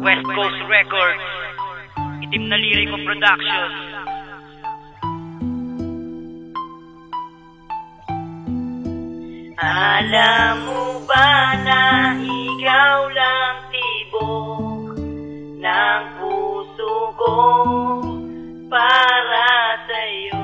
West Coast Records, Itim na Liriko Production. Alam mo ba na ikaw lang tibok ng puso ko para sa'yo?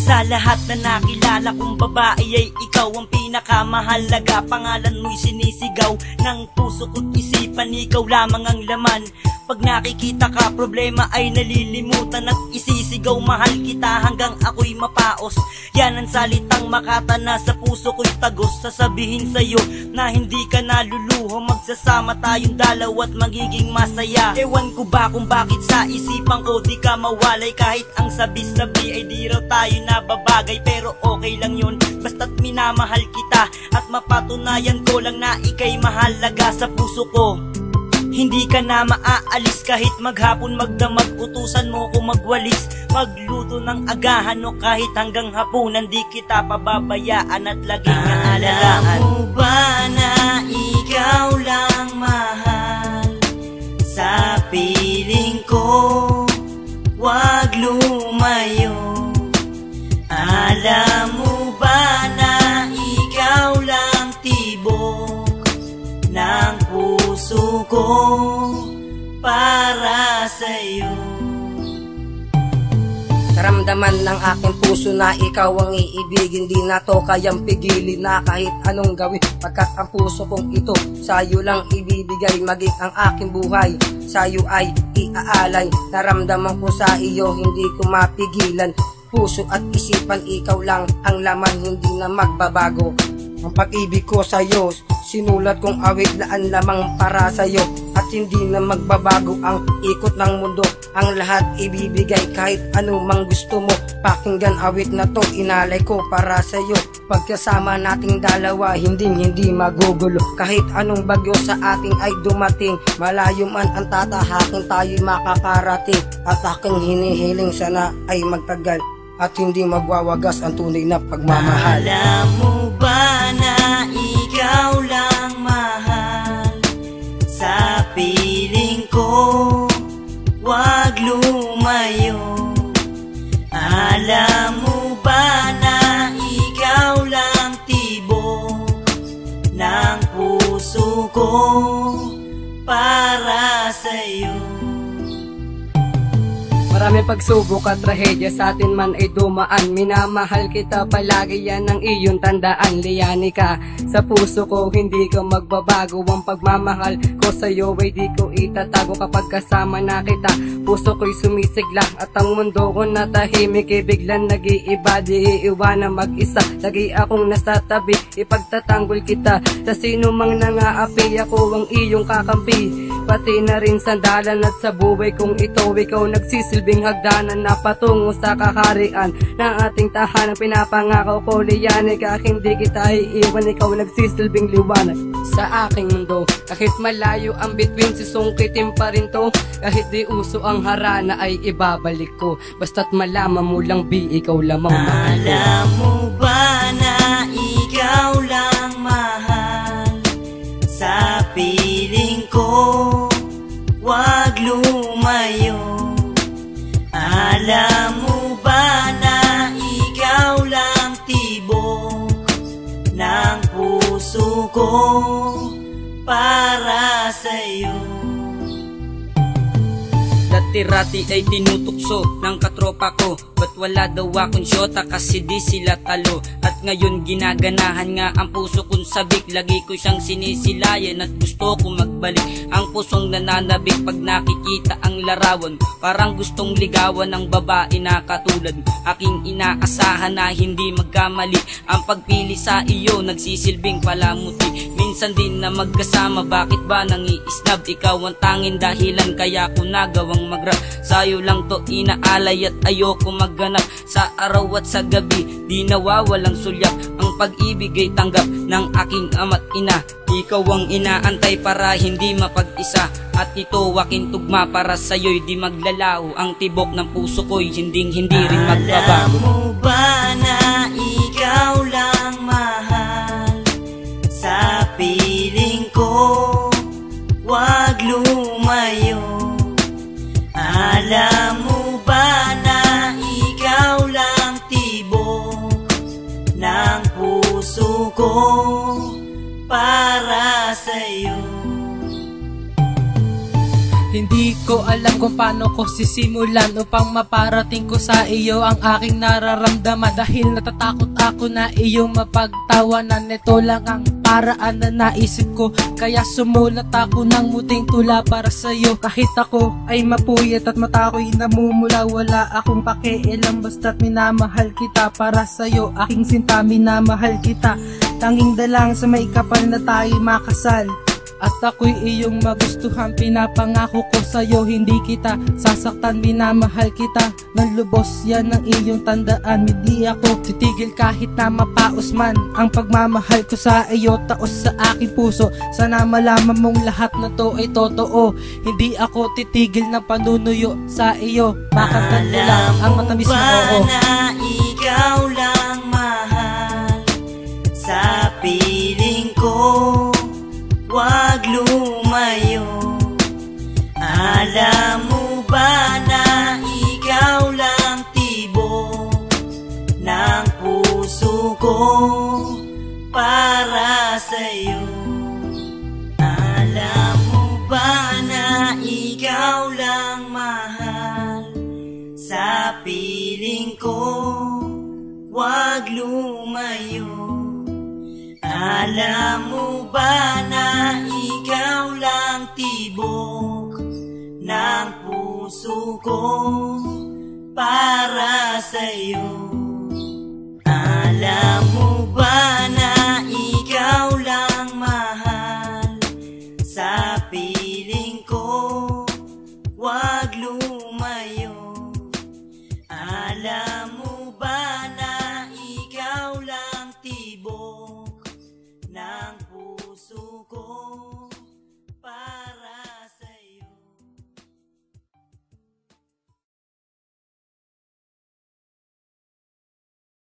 Sa lahat na nakilala kong babae ay ikaw ang pinakamahalaga. Pangalan mo'y sinisigaw ng puso ko't isipan, ikaw lamang ang laman. Pag nakikita ka, problema ay nalilimutan at isisigaw, mahal kita hanggang ako'y mapaos. Yan ang salitang makatana sa puso ko'y tagos. Sasabihin sa'yo na hindi ka naluluho, magsasama tayong dalaw at magiging masaya. Ewan ko ba kung bakit sa isipan ko di ka mawalay. Kahit ang sabi-sabi ay di raw tayo nababagay, pero okay lang yun basta't minamahal kita. At mapatunayan ko lang na ika'y mahalaga sa puso ko. Hindi ka na maaalis kahit maghapon magdamag. Utusan mo ko magwalis, magluto ng agahan, o kahit hanggang hapunan di kita pababayaan at laging naalagaan. Alam mo ba na ikaw lang mahal? Sa piling ko, wag lumayo. Alam mo ba na ikaw lang tibok ng puso ko para sa'yo? Naramdaman ng aking puso na ikaw ang iibigin. Di na to kayang pigilin na kahit anong gawin, pagkat ang puso kong ito sa'yo lang ibibigay. Maging ang aking buhay sa'yo ay iaalay. Naramdaman ko sa iyo, hindi ko mapigilan. Puso at isipan, ikaw lang ang laman, hindi na magbabago. Ang pag-ibig ko sa'yo, sinulat kong awit laan lamang para sa'yo. At hindi na magbabago ang ikot ng mundo. Ang lahat ibibigay kahit anong mang gusto mo. Pakinggan awit na to, inalay ko para sa'yo. Pagkasama nating dalawa, hindi magugulo. Kahit anong bagyo sa ating ay dumating, malayo man ang tatahakin, tayo'y makakarating. At aking hinihiling sana ay magtagal at hindi magwawagas ang tunay na pagmamahal. Alam mo ba na ikaw lang mahal? Sa piling ko, wag lumayo. Alam mo ba na ikaw lang tibok ng puso ko para sa'yo? Marami pagsubok at trahedya sa atin man ay dumaan. Minamahal kita palagi, yan ang iyong tandaan. Liyani ka sa puso ko, hindi ka magbabago. Ang pagmamahal ko sa'yo ay di ko itatago. Kapag kasama na kita, puso ko'y sumisigla. At ang mundo ko na tahimik ay biglang nag-iiba. Di iiwanan mag-isa, lagi akong nasa tabi. Ipagtatanggol kita sa sino mang nangaapi. Ako ang iyong kakampi, pati na rin sandalan. At sa buhay kong ito, ikaw nagsisilbing hagdanan na patungo sa kakarian ng ating tahanan. Pinapangako ko, Liyani ka, hindi kita iiwan. Ikaw nagsisilbing liwanag sa aking mundo. Kahit malayo ang bituin, sisungkitin pa rin to. Kahit di uso ang harana ay ibabalik ko. Basta't malaman mo lang, bi, ikaw lamang mahal ko. Alam mo ba na ikaw lang mahal? Sa piling ko, wag lumayo. Alam mo ba na ikaw lang tibok ng puso ko para sa'yo? Dati-rati ay tinutukso ng katropa ko, ba't wala daw akong syota kasi di sila talo. At ngayon ginaganahan nga ang puso kong sabik. Lagi ko siyang sinisilayan at gusto ko magbalik. Ang pusong nananabik pag nakikita ang larawan, parang gustong ligawan ng babae na katulad. Aking inaasahan na hindi magkamali. Ang pagpili sa iyo nagsisilbing palamuti. Minsan din na magkasama, bakit ba nangiisnab? Ikaw ang tanging dahilan kaya ko nagawang mag-rap. Sa'yo lang to inaalay at ayoko magganap. Sa araw at sa gabi, di nawawalang sulyap. Ang pag-ibig ay tanggap ng aking ama't ina. Ikaw ang inaantay para hindi mapag-isa. At ito aking tugma para sa'yo'y di maglalaho. Ang tibok ng puso ko'y hindi rin magbabago. Alam mo ba na ikaw lang mahal? Sa piling ko, puso ko para sa'yo. Hindi ko alam kung paano ko sisimulan upang maparating ko sa iyo ang aking nararamdaman. Dahil natatakot ako na iyong mapagtawanan. Ito lang ang paraan na naisip ko, kaya sumulat ako ng muting tula para sa iyo. Kahit ako ay mapuyat at mata ko'y namumula, wala akong pakialam basta't minamahal kita. Para sa iyo aking sinta, minamahal kita. Tanging dalang sa may kapal na tayo makasal, at ako'y iyong magustuhan. Pinapangako ko sa'yo, hindi kita sasaktan. Minamahal kita ng lubos, yan ang iyong tandaan. Hindi ako titigil kahit na mapaos man ang pagmamahal ko sa iyo, taos sa aking puso. Sana malaman mong lahat na to ay totoo. Hindi ako titigil na panunuyo sa iyo. Makatan ko lang ang matamis na oo. Alam mo ba na ikaw lang mahal sa piling ko? Huwag lumayo. Alam mo ba na ikaw lang tibok ng puso ko para sa'yo? Alam mo ba na ikaw lang mahal sa piling ko? Huwag lumayo. Alam mo ba na ikaw lang tibok ng puso ko para sa'yo?